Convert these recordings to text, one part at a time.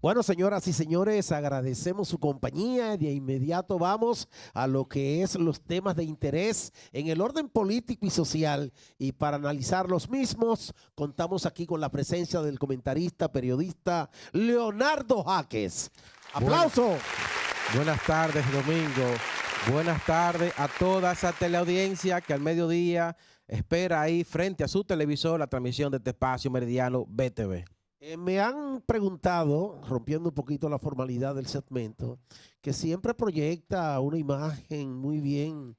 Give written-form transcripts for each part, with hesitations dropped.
Bueno, señoras y señores, agradecemos su compañía. De inmediato vamos a lo que es los temas de interés en el orden político y social. Y para analizar los mismos, contamos aquí con la presencia del comentarista, periodista Leonardo Jaques. ¡Aplauso! Buenas tardes, Domingo. Buenas tardes a toda esa teleaudiencia que al mediodía espera ahí frente a su televisor la transmisión de este espacio meridiano BTV. Me han preguntado, rompiendo un poquito la formalidad del segmento, que siempre proyecta una imagen muy bien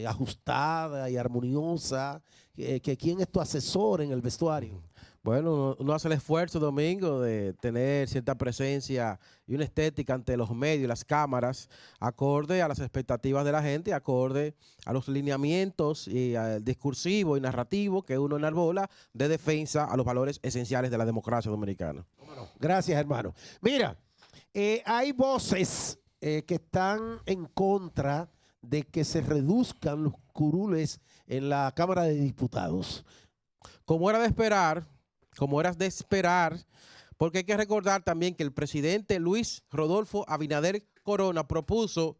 ajustada y armoniosa, que quién es tu asesor en el vestuario. Bueno, uno hace el esfuerzo, Domingo, de tener cierta presencia y una estética ante los medios, las cámaras, acorde a las expectativas de la gente, acorde a los lineamientos y al discursivo y narrativo que uno enarbola de defensa a los valores esenciales de la democracia dominicana. Gracias, hermano. Mira, hay voces que están en contra de que se reduzcan los curules en la Cámara de Diputados. Como era de esperar, porque hay que recordar también que el presidente Luis Rodolfo Abinader Corona propuso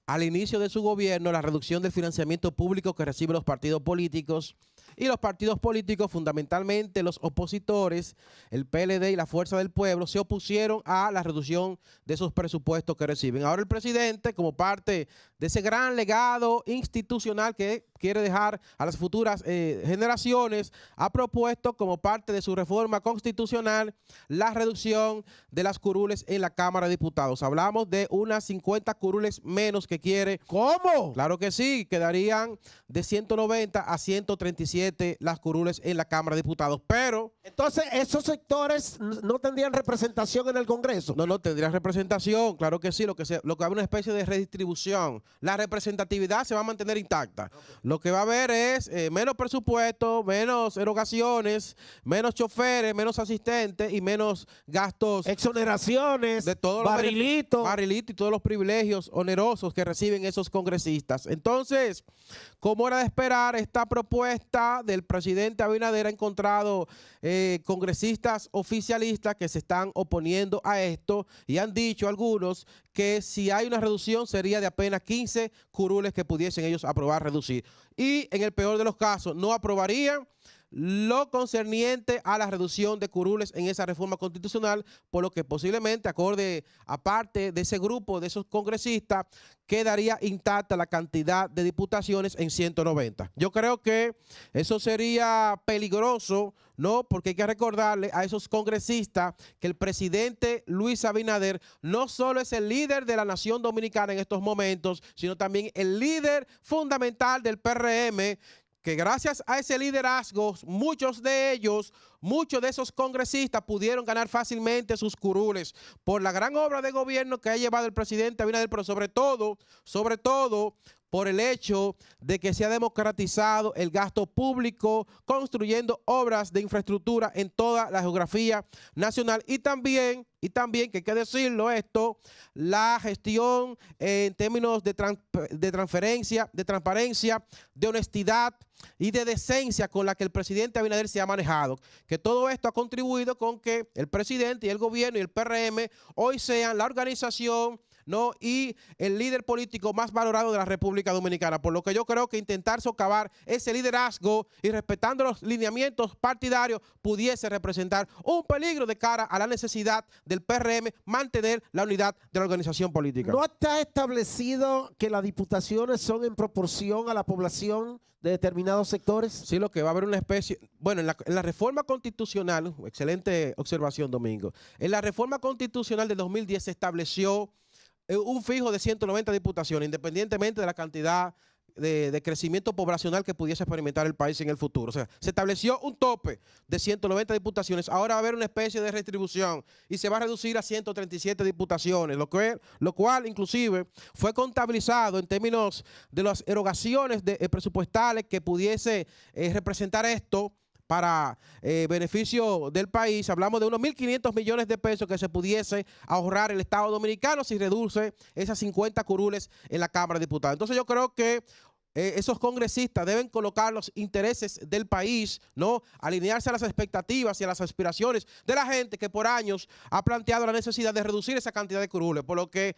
al inicio de su gobierno la reducción del financiamiento público que reciben los partidos políticos, y los partidos políticos, fundamentalmente los opositores, el PLD y la Fuerza del Pueblo, se opusieron a la reducción de esos presupuestos que reciben. Ahora el presidente, como parte de ese gran legado institucional que quiere dejar a las futuras generaciones, ha propuesto como parte de su reforma constitucional la reducción de las curules en la Cámara de Diputados. Hablamos de unas 50 curules menos que quiere. ¿Cómo? Claro que sí, quedarían de 190 a 137 las curules en la Cámara de Diputados, pero... Entonces, ¿esos sectores no tendrían representación en el Congreso? No tendrían representación, claro que sí, lo que habrá una especie de redistribución. La representatividad se va a mantener intacta. Okay. Lo que va a haber es menos presupuesto, menos erogaciones, menos choferes, menos asistentes y menos gastos. Exoneraciones, de todos barrilitos. Barrilitos y todos los privilegios onerosos que reciben esos congresistas. Entonces, como era de esperar, esta propuesta del presidente Abinader ha encontrado congresistas oficialistas que se están oponiendo a esto, y han dicho algunos que si hay una reducción sería de apenas 15 curules que pudiesen ellos aprobar reducir. Y en el peor de los casos no aprobarían lo concerniente a la reducción de curules en esa reforma constitucional, por lo que posiblemente, acorde a parte de ese grupo, de esos congresistas, quedaría intacta la cantidad de diputaciones en 190. Yo creo que eso sería peligroso, ¿no? Porque hay que recordarle a esos congresistas que el presidente Luis Abinader no solo es el líder de la nación dominicana en estos momentos, sino también el líder fundamental del PRM, que gracias a ese liderazgo, muchos de esos congresistas pudieron ganar fácilmente sus curules por la gran obra de gobierno que ha llevado el presidente Abinader, pero sobre todo, por el hecho de que se ha democratizado el gasto público, construyendo obras de infraestructura en toda la geografía nacional, y también, que hay que decirlo esto, la gestión en términos de transparencia, de honestidad y de decencia con la que el presidente Abinader se ha manejado, que todo esto ha contribuido con que el presidente y el gobierno y el PRM hoy sean la organización, ¿no?, y el líder político más valorado de la República Dominicana, por lo que yo creo que intentar socavar ese liderazgo y respetando los lineamientos partidarios pudiese representar un peligro de cara a la necesidad del PRM mantener la unidad de la organización política. ¿No está establecido que las diputaciones son en proporción a la población de determinados sectores? Sí, lo que va a haber una especie... Bueno, en la reforma constitucional, excelente observación, Domingo, en la reforma constitucional de 2010 se estableció un fijo de 190 diputaciones, independientemente de la cantidad de crecimiento poblacional que pudiese experimentar el país en el futuro. O sea, se estableció un tope de 190 diputaciones. Ahora va a haber una especie de redistribución y se va a reducir a 137 diputaciones, lo cual inclusive fue contabilizado en términos de las erogaciones presupuestales que pudiese representar esto para beneficio del país. Hablamos de unos 1.500 millones de pesos que se pudiese ahorrar el Estado Dominicano si reduce esas 50 curules en la Cámara de Diputados. Entonces yo creo que esos congresistas deben colocar los intereses del país, ¿no? Alinearse a las expectativas y a las aspiraciones de la gente que por años ha planteado la necesidad de reducir esa cantidad de curules, por lo que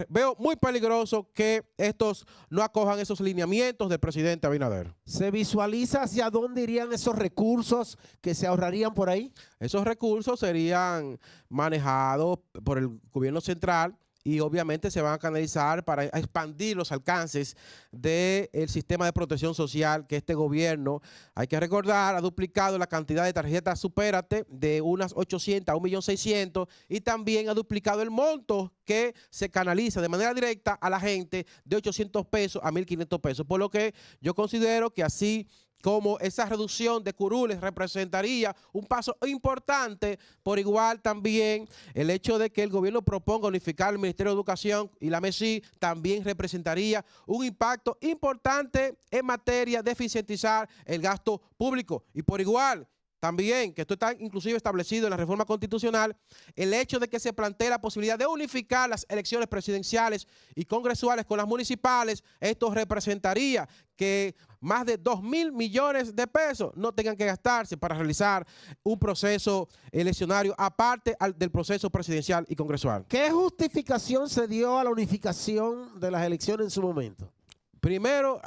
veo muy peligroso que estos no acojan esos lineamientos del presidente Abinader. ¿Se visualiza hacia dónde irían esos recursos que se ahorrarían por ahí? Esos recursos serían manejados por el gobierno central y obviamente se van a canalizar para expandir los alcances del sistema de protección social que este gobierno, hay que recordar, ha duplicado la cantidad de tarjetas Supérate de unas 800 a 1.600.000 y también ha duplicado el monto que se canaliza de manera directa a la gente de 800 pesos a 1.500 pesos, por lo que yo considero que así como esa reducción de curules representaría un paso importante, por igual también el hecho de que el gobierno proponga unificar el Ministerio de Educación y la MESI también representaría un impacto importante en materia de eficientizar el gasto público. Y por igual, también, que esto está inclusive establecido en la reforma constitucional, el hecho de que se plantee la posibilidad de unificar las elecciones presidenciales y congresuales con las municipales, esto representaría que más de 2.000 millones de pesos no tengan que gastarse para realizar un proceso eleccionario aparte del proceso presidencial y congresual. ¿Qué justificación se dio a la unificación de las elecciones en su momento? Primero,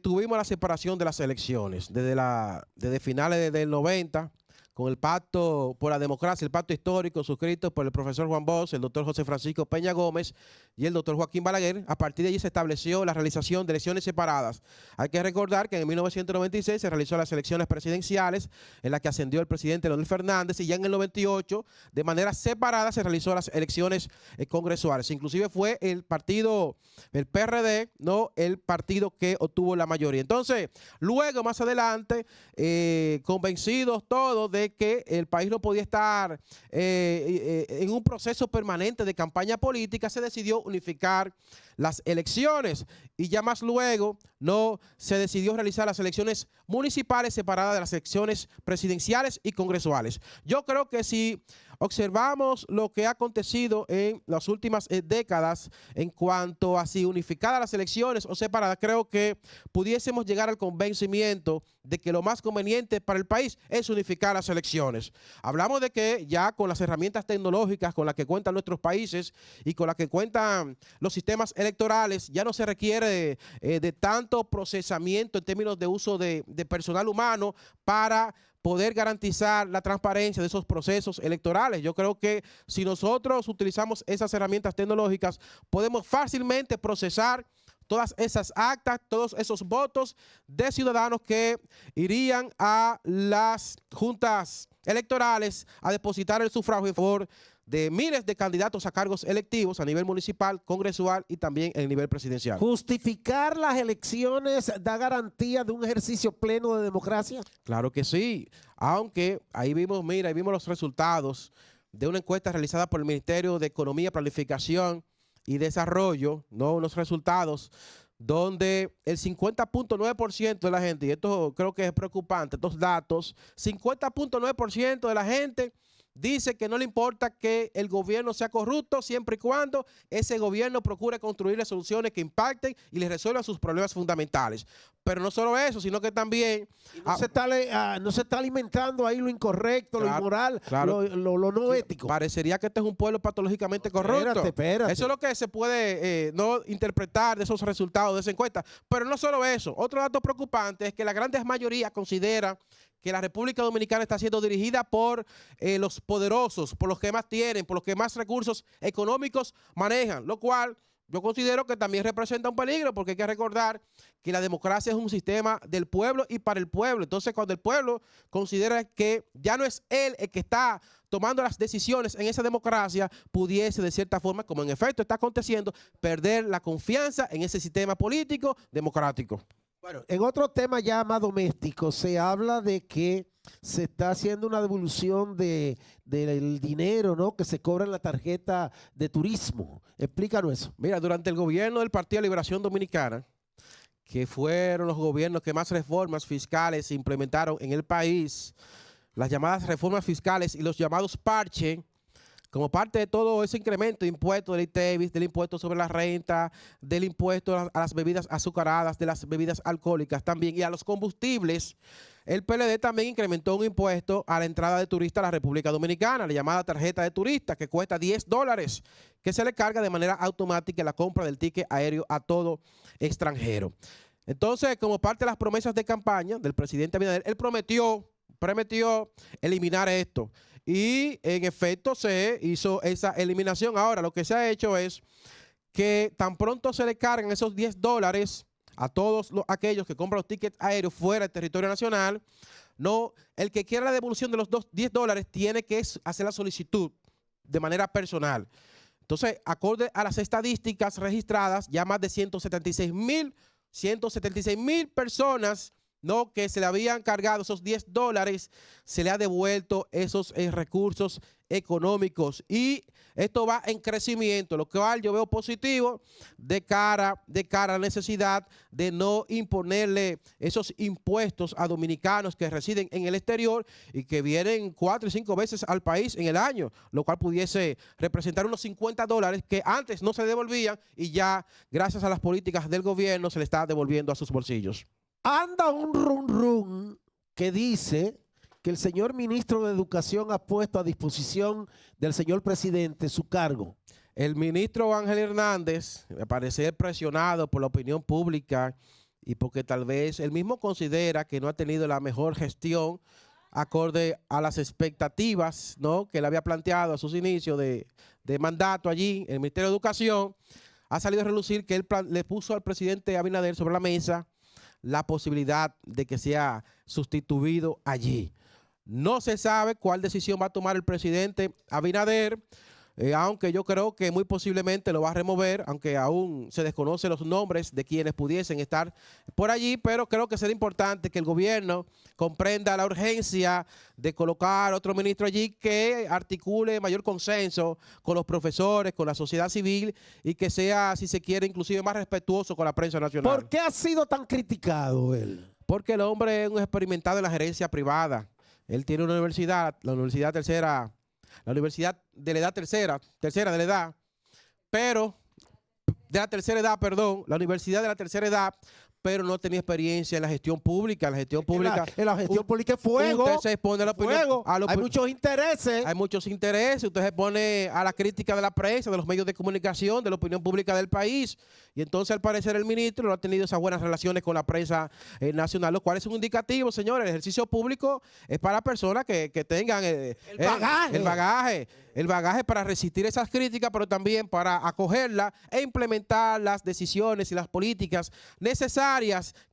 tuvimos la separación de las elecciones desde finales del 90, con el Pacto por la Democracia, el pacto histórico suscrito por el profesor Juan Bosch, el doctor José Francisco Peña Gómez y el doctor Joaquín Balaguer. A partir de allí se estableció la realización de elecciones separadas. Hay que recordar que en 1996 se realizó las elecciones presidenciales en las que ascendió el presidente Leonel Fernández y ya en el 98 de manera separada se realizó las elecciones congresuales. Inclusive fue el partido, el PRD, no el partido que obtuvo la mayoría. Entonces, luego más adelante, convencidos todos de que el país no podía estar en un proceso permanente de campaña política, se decidió unificar las elecciones y ya más luego no se decidió realizar las elecciones municipales separadas de las elecciones presidenciales y congresuales. Yo creo que si observamos lo que ha acontecido en las últimas décadas en cuanto a si unificadas las elecciones o separadas, creo que pudiésemos llegar al convencimiento de que lo más conveniente para el país es unificar las elecciones. Hablamos de que ya con las herramientas tecnológicas con las que cuentan nuestros países y con las que cuentan los sistemas electorales, ya no se requiere de tanto procesamiento en términos de uso de personal humano para poder garantizar la transparencia de esos procesos electorales. Yo creo que si nosotros utilizamos esas herramientas tecnológicas, podemos fácilmente procesar todas esas actas, todos esos votos de ciudadanos que irían a las juntas electorales a depositar el sufragio en favor de miles de candidatos a cargos electivos a nivel municipal, congresual y también en el nivel presidencial. ¿Justificar las elecciones da garantía de un ejercicio pleno de democracia? Claro que sí, aunque ahí vimos, mira, ahí vimos los resultados de una encuesta realizada por el Ministerio de Economía, Planificación y Desarrollo, ¿no? Unos resultados donde el 50.9% de la gente, y esto creo que es preocupante, estos datos, 50.9% de la gente dice que no le importa que el gobierno sea corrupto siempre y cuando ese gobierno procure construir soluciones que impacten y les resuelvan sus problemas fundamentales. Pero no solo eso, sino que también no se está alimentando ahí lo incorrecto, claro, lo inmoral, claro, lo no ético. Parecería que este es un pueblo patológicamente corrupto. Espérate. Eso es lo que se puede no interpretar de esos resultados de esa encuesta. Pero no solo eso. Otro dato preocupante es que la gran mayoría considera que la República Dominicana está siendo dirigida por los poderosos, por los que más tienen, por los que más recursos económicos manejan, lo cual yo considero que también representa un peligro, porque hay que recordar que la democracia es un sistema del pueblo y para el pueblo. Entonces, cuando el pueblo considera que ya no es él el que está tomando las decisiones en esa democracia, pudiese de cierta forma, como en efecto está aconteciendo, perder la confianza en ese sistema político democrático. Bueno, en otro tema ya más doméstico, se habla de que se está haciendo una devolución del dinero, ¿no?, que se cobra en la tarjeta de turismo. Explícanos eso. Mira, durante el gobierno del Partido de Liberación Dominicana, que fueron los gobiernos que más reformas fiscales implementaron en el país, las llamadas reformas fiscales y los llamados parches, como parte de todo ese incremento de impuestos del ITEVIS, del impuesto sobre la renta, del impuesto a las bebidas azucaradas, de las bebidas alcohólicas también y a los combustibles, el PLD también incrementó un impuesto a la entrada de turistas a la República Dominicana, la llamada tarjeta de turista, que cuesta $10, que se le carga de manera automática en la compra del ticket aéreo a todo extranjero. Entonces, como parte de las promesas de campaña del presidente Abinader, él prometió eliminar esto. Y en efecto se hizo esa eliminación. Ahora, lo que se ha hecho es que tan pronto se le cargan esos $10 a todos aquellos que compran los tickets aéreos fuera del territorio nacional, no, el que quiera la devolución de los $10 tiene que hacer la solicitud de manera personal. Entonces, acorde a las estadísticas registradas, ya más de 176,000 personas, ¿no?, que se le habían cargado esos $10, se le ha devuelto esos recursos económicos y esto va en crecimiento, lo cual yo veo positivo de cara a la necesidad de no imponerle esos impuestos a dominicanos que residen en el exterior y que vienen 4 y 5 veces al país en el año, lo cual pudiese representar unos $50 que antes no se devolvían y ya gracias a las políticas del gobierno se le está devolviendo a sus bolsillos. Anda un rum que dice que el señor ministro de Educación ha puesto a disposición del señor presidente su cargo. El ministro Ángel Hernández, me parece presionado por la opinión pública y porque tal vez él mismo considera que no ha tenido la mejor gestión acorde a las expectativas, ¿no?, que él había planteado a sus inicios de mandato allí en el Ministerio de Educación, ha salido a relucir que él le puso al presidente Abinader sobre la mesa la posibilidad de que sea sustituido allí. No se sabe cuál decisión va a tomar el presidente Abinader, aunque yo creo que muy posiblemente lo va a remover, aunque aún se desconocen los nombres de quienes pudiesen estar por allí, pero creo que será importante que el gobierno comprenda la urgencia de colocar otro ministro allí que articule mayor consenso con los profesores, con la sociedad civil y que sea, si se quiere, inclusive más respetuoso con la prensa nacional. ¿Por qué ha sido tan criticado él? Porque el hombre es un experimentado en la gerencia privada. Él tiene una universidad, la universidad de la edad tercera de la edad, pero de la tercera edad, perdón, la universidad de la tercera edad, pero no tenía experiencia en la gestión pública. En la gestión pública es fuego. Usted se expone a la opinión. Hay muchos intereses. Hay muchos intereses. Usted se pone a la crítica de la prensa, de los medios de comunicación, de la opinión pública del país. Y entonces, al parecer, el ministro no ha tenido esas buenas relaciones con la prensa nacional, lo cual es un indicativo, señores. El ejercicio público es para personas que tengan el bagaje para resistir esas críticas, pero también para acogerlas e implementar las decisiones y las políticas necesarias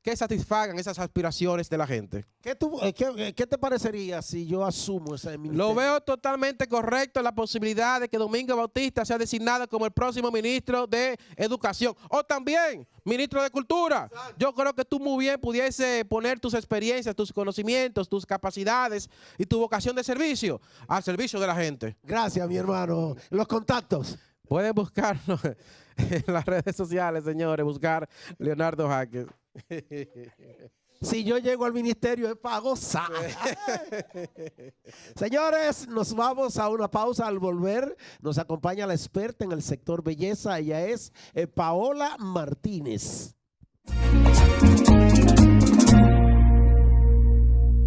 que satisfagan esas aspiraciones de la gente. ¿Qué te parecería si yo asumo ese ministerio? Lo veo totalmente correcto, la posibilidad de que Domingo Bautista sea designado como el próximo ministro de Educación o también ministro de Cultura. Exacto. Yo creo que tú muy bien pudiese poner tus experiencias, tus conocimientos, tus capacidades y tu vocación de servicio al servicio de la gente. Gracias, mi hermano. Los contactos. Pueden buscarlo en las redes sociales, señores, buscar Leonardo Jaques. Si yo llego al ministerio es para gozar. Señores, nos vamos a una pausa. Al volver nos acompaña la experta en el sector belleza. Ella es Paola Martínez.